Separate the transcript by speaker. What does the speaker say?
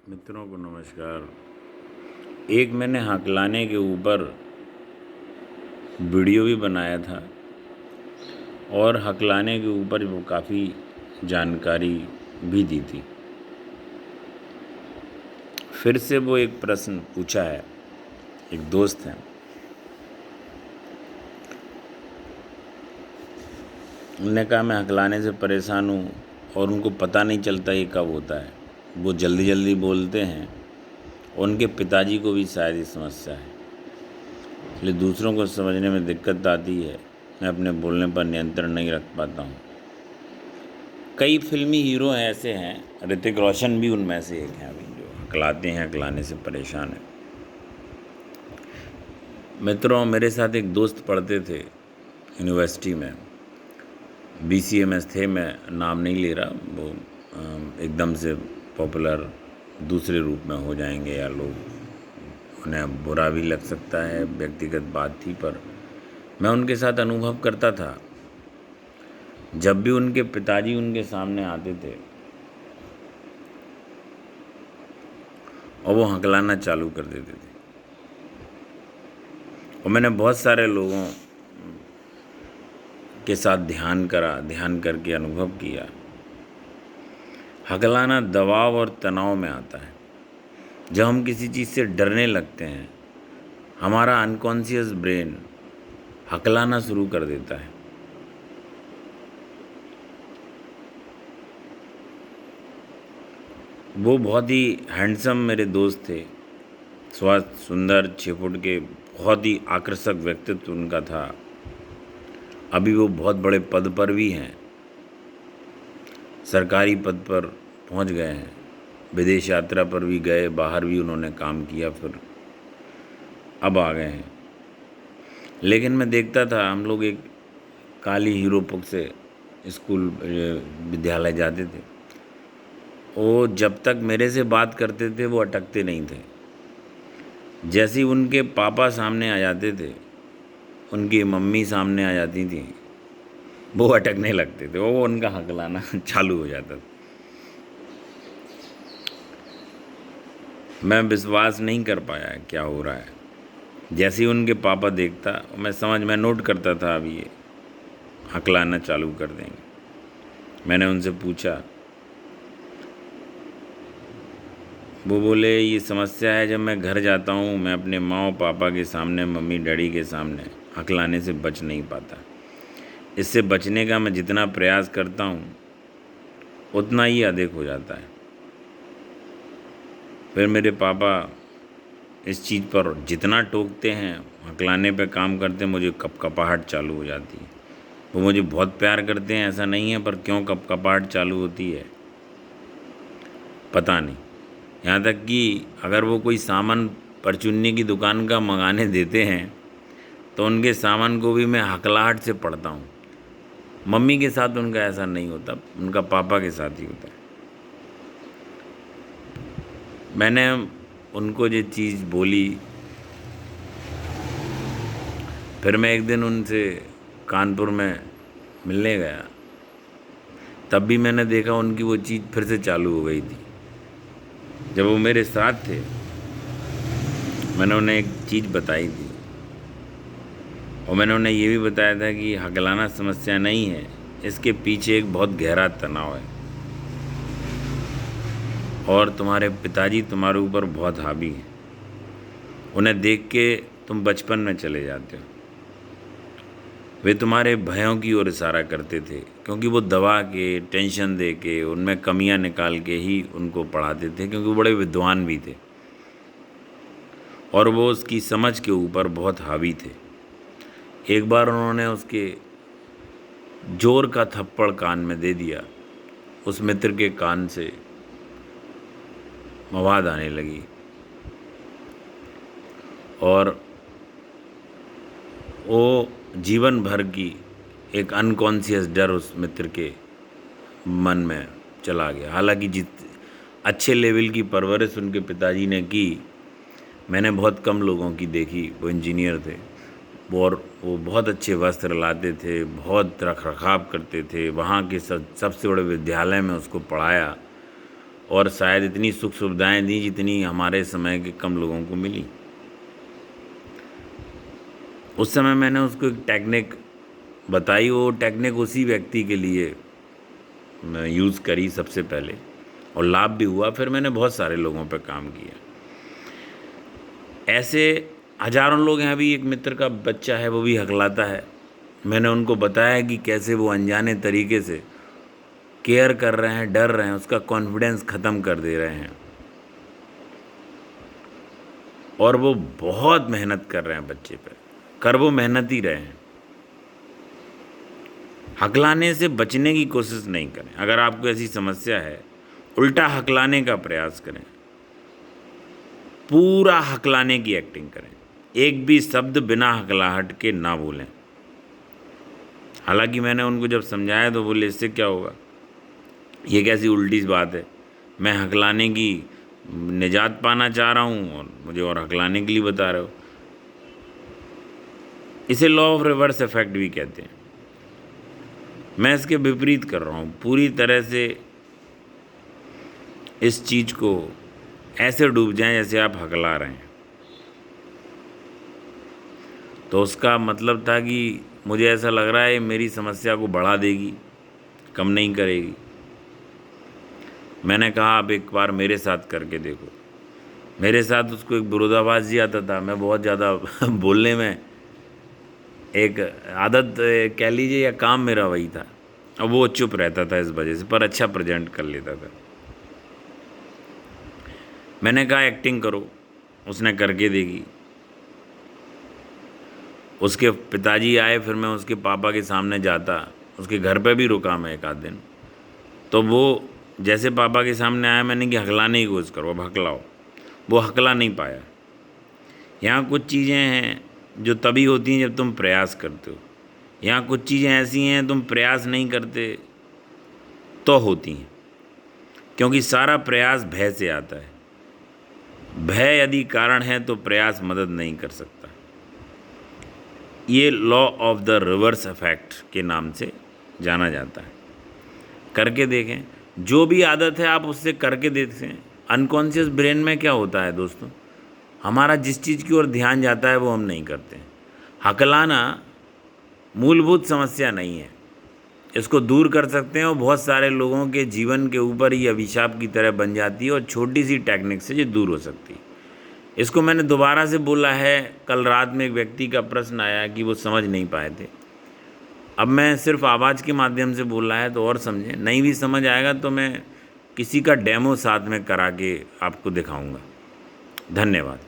Speaker 1: मित्रों को नमस्कार। एक मैंने हकलाने के ऊपर वीडियो भी बनाया था और हकलाने के ऊपर वो काफ़ी जानकारी भी दी थी। फिर से वो एक प्रश्न पूछा है, एक दोस्त हैं, उन्होंने कहा मैं हकलाने से परेशान हूँ और उनको पता नहीं चलता ये कब होता है। वो जल्दी जल्दी बोलते हैं। उनके पिताजी को भी शायद ये समस्या है, इसलिए दूसरों को समझने में दिक्कत आती है। मैं अपने बोलने पर नियंत्रण नहीं रख पाता हूँ। कई फिल्मी हीरो हैं, ऐसे हैं, ऋतिक रोशन भी उनमें से एक हैं अभी, जो हकलाते हैं, हकलाने से परेशान हैं। मित्रों, मेरे साथ एक दोस्त पढ़ते थे यूनिवर्सिटी में, BCMS थे। मैं नाम नहीं ले रहा, वो एकदम से पॉपुलर दूसरे रूप में हो जाएंगे या लोग उन्हें बुरा भी लग सकता है, व्यक्तिगत बात थी। पर मैं उनके साथ अनुभव करता था, जब भी उनके पिताजी उनके सामने आते थे और वो हकलाना चालू कर देते थे। और मैंने बहुत सारे लोगों के साथ ध्यान करके अनुभव किया। हकलाना दबाव और तनाव में आता है। जब हम किसी चीज़ से डरने लगते हैं, हमारा अनकॉन्शियस ब्रेन हकलाना शुरू कर देता है। वो बहुत ही हैंडसम मेरे दोस्त थे, स्वस्थ, सुंदर, 6 फुट के, बहुत ही आकर्षक व्यक्तित्व उनका था। अभी वो बहुत बड़े पद पर भी हैं, सरकारी पद पर पहुंच गए हैं, विदेश यात्रा पर भी गए, बाहर भी उन्होंने काम किया, फिर अब आ गए हैं। लेकिन मैं देखता था, हम लोग एक काली हीरोपुर से स्कूल विद्यालय जाते थे। वो जब तक मेरे से बात करते थे वो अटकते नहीं थे। जैसे ही उनके पापा सामने आ जाते थे, उनकी मम्मी सामने आ जाती थी, वो अटकने लगते थे, वो उनका हकलाना चालू हो जाता था। मैं विश्वास नहीं कर पाया क्या हो रहा है। जैसे ही उनके पापा देखता, मैं नोट करता था, अभी ये हकलाना चालू कर देंगे। मैंने उनसे पूछा, वो बोले ये समस्या है, जब मैं घर जाता हूँ मैं अपने माँ और पापा के सामने, मम्मी डैडी के सामने हकलाने से बच नहीं पाता। इससे बचने का मैं जितना प्रयास करता हूँ उतना ही अधिक हो जाता है। फिर मेरे पापा इस चीज़ पर जितना टोकते हैं, हकलाने पे काम करते हैं, मुझे कपकपाहट चालू हो जाती है। वो मुझे बहुत प्यार करते हैं, ऐसा नहीं है, पर क्यों कपकपाहट चालू होती है पता नहीं। यहाँ तक कि अगर वो कोई सामान परचूनी की दुकान का मंगाने देते हैं तो उनके सामान को भी मैं हकलाहट से पढ़ता हूँ। मम्मी के साथ उनका ऐसा नहीं होता, उनका पापा के साथ ही होता है। मैंने उनको ये चीज़ बोली, फिर मैं एक दिन उनसे कानपुर में मिलने गया, तब भी मैंने देखा उनकी वो चीज़ फिर से चालू हो गई थी। जब वो मेरे साथ थे, मैंने उन्हें एक चीज़ बताई थी और मैंने उन्हें ये भी बताया था कि हकलाना समस्या नहीं है, इसके पीछे एक बहुत गहरा तनाव है और तुम्हारे पिताजी तुम्हारे ऊपर बहुत हावी हैं। उन्हें देख के तुम बचपन में चले जाते हो। वे तुम्हारे भयों की ओर इशारा करते थे, क्योंकि वो दबा के, टेंशन दे के, उनमें कमियां निकाल के ही उनको पढ़ाते थे, क्योंकि वो बड़े विद्वान भी थे और वो उसकी समझ के ऊपर बहुत हावी थे। एक बार उन्होंने उसके जोर का थप्पड़ कान में दे दिया, उस मित्र के कान से मवाद आने लगी और वो जीवन भर की एक अनकॉन्शियस डर उस मित्र के मन में चला गया। हालांकि जित अच्छे लेवल की परवरिश उनके पिताजी ने की, मैंने बहुत कम लोगों की देखी। वो इंजीनियर थे, वो बहुत अच्छे वस्त्र लाते थे, बहुत रख रखाव करते थे, वहाँ के सबसे बड़े विद्यालय में उसको पढ़ाया और शायद इतनी सुख सुविधाएं दी जितनी हमारे समय के कम लोगों को मिली। उस समय मैंने उसको एक टेक्निक बताई, वो टेक्निक उसी व्यक्ति के लिए मैं यूज़ करी सबसे पहले और लाभ भी हुआ। फिर मैंने बहुत सारे लोगों पर काम किया। ऐसे हजारों लोग हैं। अभी एक मित्र का बच्चा है, वो भी हकलाता है। मैंने उनको बताया कि कैसे वो अनजाने तरीके से केयर कर रहे हैं, डर रहे हैं, उसका कॉन्फिडेंस ख़त्म कर दे रहे हैं और वो बहुत मेहनत कर रहे हैं बच्चे पे। कर वो मेहनत ही रहे हैं। हकलाने से बचने की कोशिश नहीं करें। अगर आपको ऐसी समस्या है, उल्टा हकलाने का प्रयास करें, पूरा हकलाने की एक्टिंग करें, एक भी शब्द बिना हकलाहट के ना बोलें। हालांकि मैंने उनको जब समझाया तो बोले इससे क्या होगा, ये कैसी उल्टी बात है, मैं हकलाने की निजात पाना चाह रहा हूँ और मुझे और हकलाने के लिए बता रहे हो। इसे लॉ ऑफ रिवर्स इफेक्ट भी कहते हैं। मैं इसके विपरीत कर रहा हूँ, पूरी तरह से इस चीज़ को ऐसे डूब जाएं जैसे आप हकला रहे हैं। तो उसका मतलब था कि मुझे ऐसा लग रहा है मेरी समस्या को बढ़ा देगी, कम नहीं करेगी। मैंने कहा आप एक बार मेरे साथ करके देखो। मेरे साथ उसको एक विरोधाभास आता था। मैं बहुत ज़्यादा बोलने में, एक आदत कह लीजिए या काम मेरा वही था। अब वो चुप रहता था इस वजह से, पर अच्छा प्रेजेंट कर लेता था। मैंने कहा एक्टिंग करो, उसने करके देखी। उसके पिताजी आए, फिर मैं उसके पापा के सामने जाता, उसके घर पे भी रुका मैं एक आध दिन। तो वो जैसे पापा के सामने आया, मैंने कि हकलाने की कोशिश करो, अब हकलाओ। वो हकला नहीं पाया। यहाँ कुछ चीज़ें हैं जो तभी होती हैं जब तुम प्रयास करते हो। यहाँ कुछ चीज़ें ऐसी हैं तुम प्रयास नहीं करते तो होती हैं, क्योंकि सारा प्रयास भय से आता है। भय यदि कारण है तो प्रयास मदद नहीं कर सकता। ये law of the reverse effect के नाम से जाना जाता है। करके देखें, जो भी आदत है आप उससे करके देखें। अनकॉन्शियस ब्रेन में क्या होता है दोस्तों, हमारा जिस चीज़ की ओर ध्यान जाता है वो हम नहीं करते। हकलाना मूलभूत समस्या नहीं है, इसको दूर कर सकते हैं और बहुत सारे लोगों के जीवन के ऊपर ही अभिशाप की तरह बन जाती है और छोटी सी टेक्निक से ये दूर हो सकती है। इसको मैंने दोबारा से बोला है। कल रात में एक व्यक्ति का प्रश्न आया कि वो समझ नहीं पाए थे। अब मैं सिर्फ आवाज़ के माध्यम से बोल रहा है तो और समझें। नहीं भी समझ आएगा तो मैं किसी का डेमो साथ में करा के आपको दिखाऊंगा। धन्यवाद।